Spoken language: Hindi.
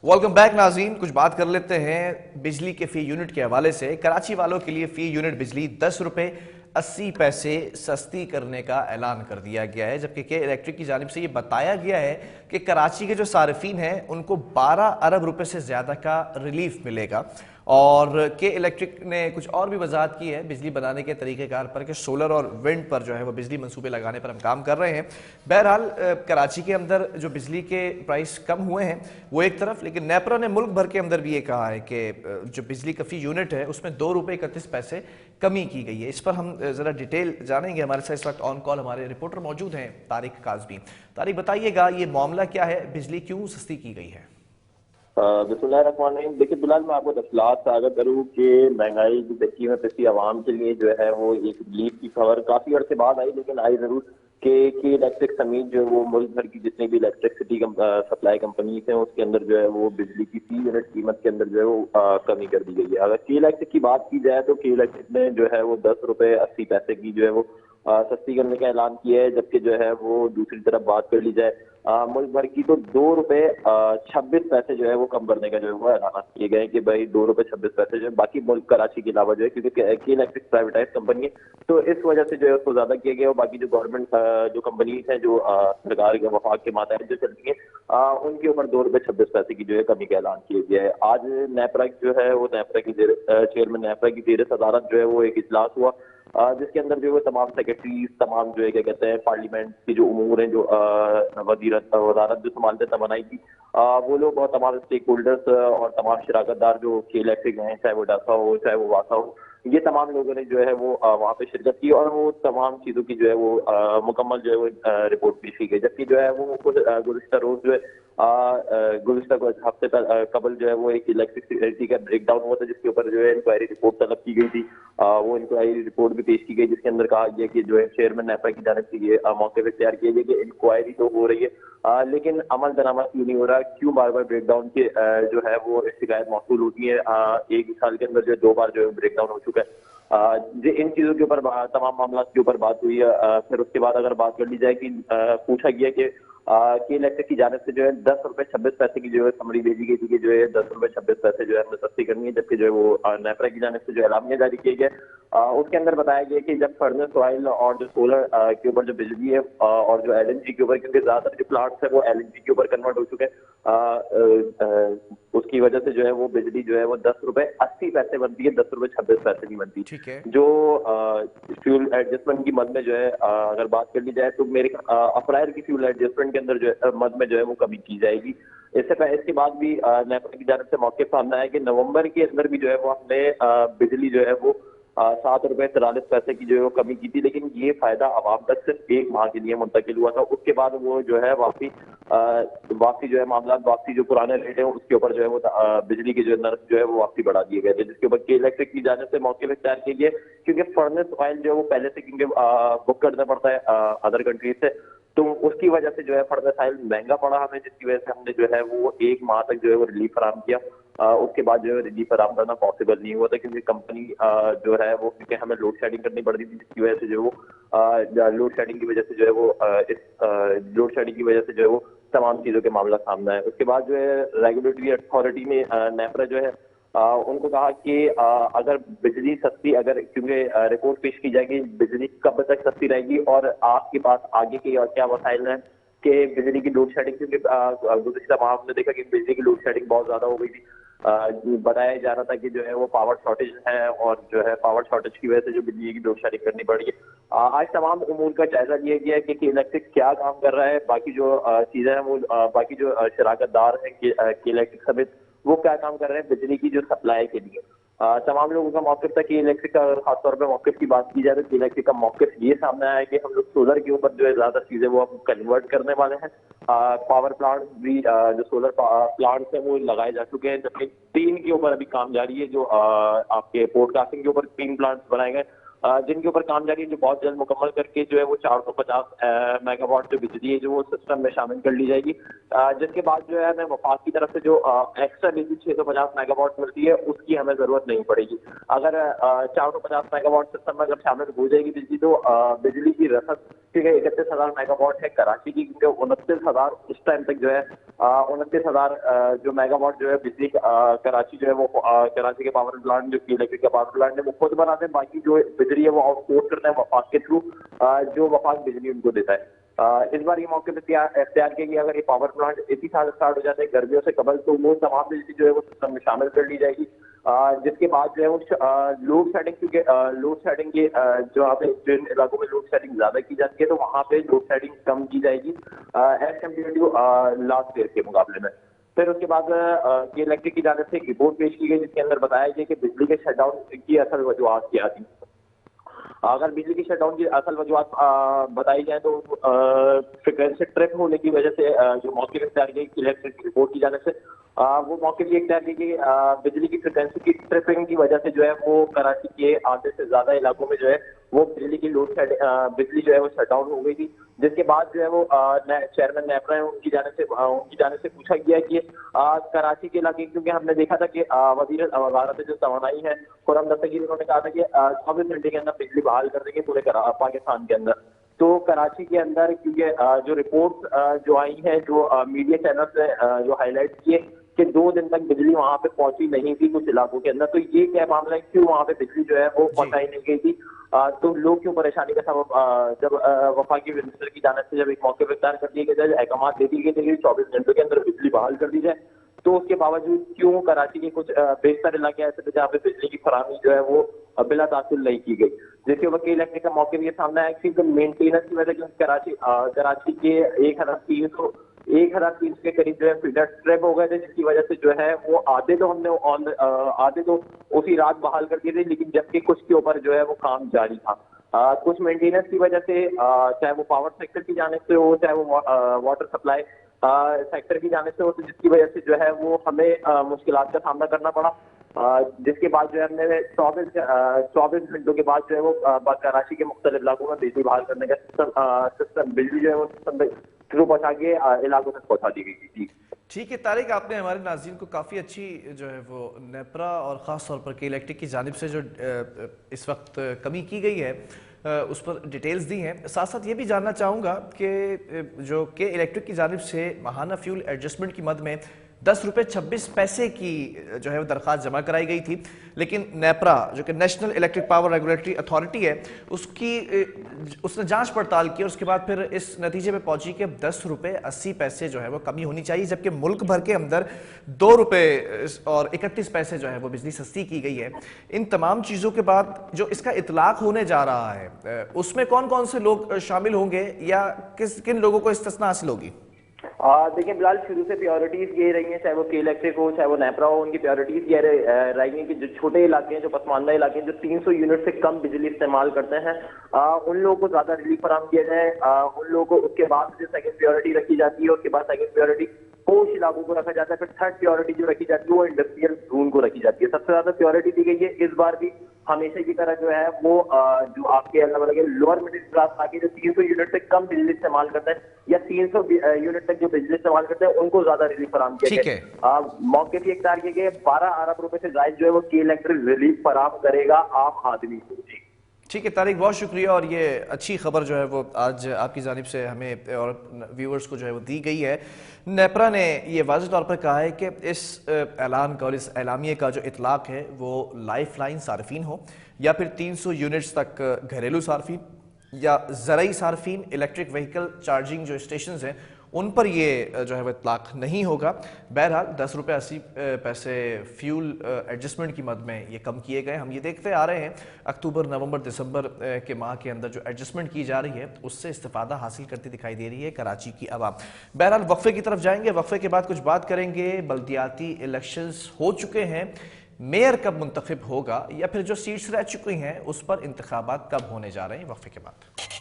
वेलकम बैक नाज़रीन। कुछ बात कर लेते हैं बिजली के फी यूनिट के हवाले से। कराची वालों के लिए फी यूनिट बिजली 10 रुपये 80 पैसे सस्ती करने का ऐलान कर दिया गया है, जबकि के इलेक्ट्रिक की जानिब से ये बताया गया है कि कराची के जो सार्फिन हैं उनको 12 अरब रुपए से ज़्यादा का रिलीफ मिलेगा। और के इलेक्ट्रिक ने कुछ और भी वजाहत की है बिजली बनाने के तरीक़ेकार पर कि सोलर और विंड पर जो है वो बिजली मंसूबे लगाने पर हम काम कर रहे हैं। बहरहाल कराची के अंदर जो बिजली के प्राइस कम हुए हैं वो एक तरफ, लेकिन नेपरा ने मुल्क भर के अंदर भी ये कहा है कि जो बिजली का फी यूनिट है उसमें 2 रुपये 31 पैसे कमी की गई है। इस पर हम ज़रा डिटेल जानेंगे। हमारे साथ इस वक्त ऑन कॉल हमारे रिपोर्टर मौजूद हैं तारिक काजमी। तारिक, बताइएगा ये मामला क्या है, बिजली क्यों सस्ती की गई है? बिस्मिल्लाहिर्रहमानिर्रहीम। देखिए, फिलहाल मैं आपको तफसीलात साझा करूँ कि महंगाई की दरकी में पिछली आवाम के लिए जो है वो एक रिलीफ की खबर काफी अर्से बाद आई, लेकिन आई जरूर कि इलेक्ट्रिक समेत जो वो मुल्क भर की जितनी भी इलेक्ट्रिसिटी सप्लाई कंपनीज हैं उसके अंदर जो है वो बिजली की फी यूनिट कीमत के अंदर जो है वो कमी कर दी गई है। अगर की इलेक्ट्रिक की बात की जाए तो की इलेक्ट्रिक ने जो है वो 10 रुपए 80 पैसे की जो है वो सस्ती करने का ऐलान किया है, जबकि जो है वो दूसरी तरफ बात कर ली जाए मुल्क भर की तो 2 रुपए 26 पैसे जो है वो कम करने का जो है वो ऐलान किए गए कि भाई 2 रुपए 26 पैसे जो है बाकी मुल्क कराची के अलावा जो है, क्योंकि की इलेक्ट्रिक प्राइवेटाइज कंपनी है तो इस वजह से जो है उसको ज्यादा किया गया। और बाकी जो गवर्नमेंट जो कंपनीज हैं जो सरकार के वफाक के मातहत जो चलती है उनके ऊपर 2 रुपए 26 पैसे की जो है कमी का ऐलान किया गया है। आज नेपरा जो है वो नेपरा की चेयरमैन नेपरा की जेर सदारत जो है वो एक इजलास हुआ जिसके अंदर जो है तमाम सेक्रेटरीज, तमाम जो है क्या कहते हैं पार्लियामेंट की जो उमूर हैं, जो वजारत जो संभालते तमन्नाई की वो लोग और तमाम स्टेक होल्डर्स और तमाम शराकतदार जो के इलेक्ट्रिक हैं, चाहे वो डासा हो चाहे वो वासा हो, ये तमाम लोगों ने जो है वो वहाँ पे शिरकत की और वो तमाम चीज़ों की जो है वो मुकम्मल जो है वो रिपोर्ट पेश की गई। जबकि जो है वो खुद गुज़िश्ता रोज जो है गुज़िश्ता हफ्ते कबल जो है वो एक इलेक्ट्रिसिटी का ब्रेक डाउन हुआ था जिसके ऊपर जो है इंक्वायरी रिपोर्ट तलब की गई थी। वो इंक्वायरी रिपोर्ट भी पेश की गई जिसके अंदर कहा गया कि जो है चेयरमैन नेपरा की जानिब से ये मौके पर तैयार किया गया कि इंक्वायरी तो हो रही है लेकिन अमल दरामद क्यों नहीं हो रहा, क्यों बार बार ब्रेक डाउन के जो है वो शिकायत मौसूल होती है। एक साल के अंदर जो है 2 बार जो है ब्रेक डाउन हो चुका है। इन चीजों के ऊपर तमाम मामला के ऊपर बात हुई है। फिर उसके बाद अगर बात कर ली जाए कि पूछा गया कि इलेक्ट्रिक की जानिब से जो है 10 रुपए 26 पैसे की जो है समरी भेजी गई थी कि जो है 10 रुपए 26 पैसे जो है हमने सस्ती करनी है, जबकि जो है वो नेपरा की जानिब से जो एलामिया जारी किया गया उसके अंदर बताया गया कि जब फर्नेस ऑयल और जो सोलर के ऊपर जो बिजली है और जो एलएनजी के ऊपर, क्योंकि ज्यादातर जो प्लांट्स है वो एलएनजी के ऊपर कन्वर्ट हो चुके हैं, उसकी वजह से जो है वो बिजली जो है वो 10 रुपए 80 पैसे बनती है, 10 रुपए 26 पैसे नहीं बनती। ठीक है। जो फ्यूल एडजस्टमेंट की मद में जो है अगर बात कर ली जाए तो मेरे अप्रैल की फ्यूल एडजस्टमेंट के अंदर जो है मद में जो है वो कमी की जाएगी। इसके बाद भी नेपरा की जानिब से मौके सामने आया कि नवंबर के अंदर भी जो है वो हमने बिजली जो है वो 7 रुपए 43 पैसे की जो है वो कमी की थी, लेकिन ये फायदा आवाम तक सिर्फ 1 माह के लिए मुंतकिल हुआ था। उसके बाद वो जो है वापसी जो है मामला वापसी जो पुराने रेट है उसके ऊपर जो है वो बिजली के जो नर्स जो है वो वापसी बढ़ा दिए गए थे, जिसके ऊपर के इलेक्ट्रिक की जाने से मौके पर तैयार किए गए, क्योंकि फर्नेस ऑयल जो है वो पहले से क्योंकि बुक करना पड़ता है अदर कंट्रीज से, तो उसकी वजह से जो है फर्नेस ऑयल महंगा पड़ा हमें, जिसकी वजह से हमने जो है वो 1 माह तक जो है वो रिलीफ फराम किया। उसके बाद जो है रिलीफ फराम करना पॉसिबल नहीं हुआ था, क्योंकि कंपनी जो है वो क्योंकि हमें लोड शेडिंग करनी पड़ती थी, जिसकी वजह से जो वो लोड शेडिंग की वजह से जो है वो इस लोड शेडिंग की वजह से जो है वो तमाम चीजों के मामला सामने है। उसके बाद जो है रेगुलेटरी अथॉरिटी में नेपरा जो है उनको कहा कि अगर बिजली सस्ती, अगर क्योंकि रिपोर्ट पेश की जाएगी बिजली कब तक सस्ती रहेगी और आपके पास आगे के और क्या वसाइल हैं कि बिजली की लोड शेडिंग, क्योंकि गुज़िश्ता माह हमने देखा कि बिजली की लोड शेडिंग बहुत ज्यादा हो गई थी। बताया जा रहा था कि जो है वो पावर शॉर्टेज है और जो है पावर शॉर्टेज की वजह से जो बिजली की लोड शेडिंग करनी पड़ रही है। आज तमाम उमूर का जायजा लिया गया है कि इलेक्ट्रिक क्या काम कर रहा है, बाकी जो चीजें हैं वो बाकी जो शराकतदार हैं कि इलेक्ट्रिक समेत वो क्या काम कर रहे हैं बिजली की जो सप्लाई के लिए। तमाम लोगों का मौक़िफ़ था कि इलेक्ट्रिक का खासतौर पर मौक़िफ़ की बात की जाए तो इलेक्ट्रिक का मौक़िफ़ ये सामने आया है कि हम लोग सोलर के ऊपर जो है ज्यादा चीजें वो हम कन्वर्ट करने वाले हैं। पावर प्लांट भी जो सोलर प्लांट्स हैं वो लगाए जा चुके हैं, जबकि 3 के ऊपर अभी काम जारी है, जो आपके पॉडकास्टिंग के ऊपर 3 प्लांट्स बनाए गए जिनके ऊपर काम जारी है, जो बहुत जल्द मुकम्मल करके जो है वो 450 मेगावाट जो बिजली है जो वो सिस्टम में शामिल कर ली जाएगी। जिसके बाद जो है हमें वफाक की तरफ से जो एक्स्ट्रा बिजली 650 मेगावाट मिलती है उसकी हमें जरूरत नहीं पड़ेगी। अगर 450 मेगावाट सिस्टम में अगर शामिल हो जाएगी बिजली, तो बिजली की रसद 31,000 मेगावाट है कराची की, क्योंकि 29,000 इस टाइम तक जो है 29,000 जो मेगावाट जो है बिजली कराची जो है वो कराची के पावर प्लांट जो इलेक्ट्रिक का पावर प्लांट है वो खुद बनाते हैं। बाकी जो बिजली है वो आउटसोर्स करते हैं वफाक के थ्रू, जो वफाक बिजली उनको देता है। इस बार ये मौके पर इख्तियार किया कि अगर ये पावर प्लांट इसी साल स्टार्ट हो जाते हैं गर्मियों से कबल, तो वो तमाम बिजली जो है वो सिस्टम में शामिल कर ली जाएगी। जिसके बाद जो है वो लोड शेडिंग, क्योंकि लोड शेडिंग के जो यहाँ पे जिन इलाकों में लोड शेडिंग ज्यादा की जाती है तो वहाँ पे लोड शेडिंग कम की जाएगी as compare to last year के मुकाबले में। फिर उसके बाद ये इलेक्ट्रिक की जानिब से एक रिपोर्ट पेश की गई जिसके अंदर बताया गया कि बिजली के शटडाउन की असल वजूहत क्या थी। अगर बिजली की शटडाउन की असल वजूहत बताई जाए तो फ्रिक्वेंसी ट्रिप होने की वजह से जो मौके पर इख्तियार की इलेक्ट्रिक रिपोर्ट की जाने से वो मौके पर इख्तियार की कि बिजली की फ्रिक्वेंसी की ट्रिपिंग की वजह से जो है वो कराची के आधे से ज्यादा इलाकों में जो है वो बिजली की बिजली जो है वो शटडाउन हो गई थी। जिसके बाद जो है वो चेयरमैन नेपरा है उनकी जाने से पूछा गया कि कराची के इलाके, क्योंकि हमने देखा था कि वजीर वजारत जो तवानाई है खुर्रम दस्तगीर, उन्होंने कहा था कि 24 घंटे के अंदर बिजली बहाल कर देंगे पूरे पाकिस्तान के अंदर। तो कराची के अंदर क्योंकि जो रिपोर्ट जो आई है, जो मीडिया चैनल्स ने जो हाईलाइट किए कि 2 दिन तक बिजली वहां पे पहुंची नहीं थी कुछ इलाकों के अंदर, तो ये क्या मामला है, क्यों वहां पे बिजली जो है वो पहुंचाई नहीं गई थी, तो लोग क्यों परेशानी का सबब जब वफाकी मिनिस्टर की जानिब से जब एक मौके पर इख्तियार कर दिए गए, अहकाम दे दिए गए थे 24 घंटों के अंदर बिजली बहाल कर दी जाए, तो उसके बावजूद क्यों कराची के कुछ बेशतर इलाके ऐसे थे जहाँ पे बिजली की फराहमी जो है वो बिला तासुर नहीं की गई, जिसके ऊपर कई इलेक्ट्रिक का मौके भी ये सामने आया कि मेंटेनेंस की वजह से कराची के 1,300 के करीब जो है फिल्टर ट्रैप हो गए थे, जिसकी वजह से जो है वो आधे तो उसी रात बहाल कर दिए थे, लेकिन जबकि कुछ के ऊपर जो है वो काम जारी था। कुछ मेंटेनेंस की वजह से चाहे वो पावर सेक्टर की जानिब से हो, चाहे वो वाटर सप्लाई सेक्टर की जानिब से हो, तो जिसकी वजह से जो है वो हमें मुश्किलात का सामना करना पड़ा। जिसके बाद जो है हमने 24 घंटों के बाद जो है वो कराची के मुख्तलिफ इलाकों में बिजली बहाल करने का सिस्टम बिजली जो है वो सिस्टम थ्रू पहुंचा के इलाकों तक पहुंचा दी गई थी। ठीक है तारिक, आपने हमारे नाज़रीन को काफ़ी अच्छी जो है वो नेपरा और ख़ास तौर पर के इलेक्ट्रिक की जानिब से जो इस वक्त कमी की गई है उस पर डिटेल्स दी हैं। साथ साथ ये भी जानना चाहूँगा कि जो के इलेक्ट्रिक की जानिब से माहाना फ्यूल एडजस्टमेंट की मद में 10 रुपये 26 पैसे की जो है वो दरख्वास्त जमा कराई गई थी, लेकिन नेपरा जो कि national electric power regulatory authority है उसने जांच पड़ताल की और उसके बाद फिर इस नतीजे पे पहुंची कि 10 रुपये 80 पैसे जो है वो कमी होनी चाहिए, जबकि मुल्क भर के अंदर 2 रुपये और 31 पैसे जो है वो बिजली सस्ती की गई है। इन तमाम चीज़ों के बाद जो इसका इतलाक होने जा रहा है उसमें कौन कौन से लोग शामिल होंगे या किन लोगों को इस्तिस्ना हासिल होगी? देखिए बिलाल, शुरू से प्योरिटीज ये रही हैं, चाहे वो के इलेक्ट्रिक हो चाहे वो नेपरा हो, उनकी प्योरिटीज ये रही हैं कि जो छोटे इलाके हैं, जो पसमानदा इलाके हैं, जो 300 यूनिट से कम बिजली इस्तेमाल करते हैं, उन लोगों को ज्यादा रिलीफ फराहम किया जाए। उन लोगों को उसके बाद जो सेकंड प्योरिटी रखी जाती है, उसके बाद सेकंड प्योरिटी पोश इलाकों को रखा जाता है, फिर थर्ड प्योरिटी जो रखी जाती है वो इंडस्ट्रियल जोन को रखी जाती है। सबसे ज्यादा प्योरिटी दी गई है इस बार भी हमेशा की तरह जो है वो जो आपके अलग लोअर मिडिल क्लास आके जो 300 यूनिट से कम बिजली इस्तेमाल करते हैं या 300 यूनिट तक जो बिजली इस्तेमाल करते हैं उनको ज्यादा रिलीफ फराहम किया गया। मौके भी इख्तियार किए गए 12 अरब रुपए से जायद जो है वो के इलेक्ट्रिक रिलीफ फराहम करेगा आम आदमी को। ठीक है तारिक, बहुत शुक्रिया। और ये अच्छी खबर जो है वो आज आपकी जानिब से हमें और व्यूअर्स को जो है वो दी गई है। नेपरा ने ये वाज़ेह तौर पर कहा है कि इस ऐलान का और इस एलामिये का जो इतलाक़ है वो लाइफ लाइन सार्फिन हो या फिर 300 यूनिट्स तक घरेलू सार्फिन या ज़रई सार्फिन, इलेक्ट्रिक व्हीकल चार्जिंग जो स्टेशन हैं उन पर ये जो है वो इतलाक़ नहीं होगा। बहरहाल 10 रुपये 80 पैसे फ्यूल एडजस्टमेंट की मद में ये कम किए गए। हम ये देखते आ रहे हैं अक्टूबर, नवंबर, दिसंबर के माह के अंदर जो एडजस्टमेंट की जा रही है उससे इस्तिफादा हासिल करती दिखाई दे रही है कराची की आवाम। बहरहाल वक्फे की तरफ जाएंगे, वक्फे के बाद कुछ बात करेंगे। बल्दियाती इलेक्शंस हो चुके हैं, मेयर कब मुंतखब होगा या फिर जो सीट्स रह चुकी हैं उस पर इंतखाबात कब होने जा रहे हैं, वक्फे के बाद।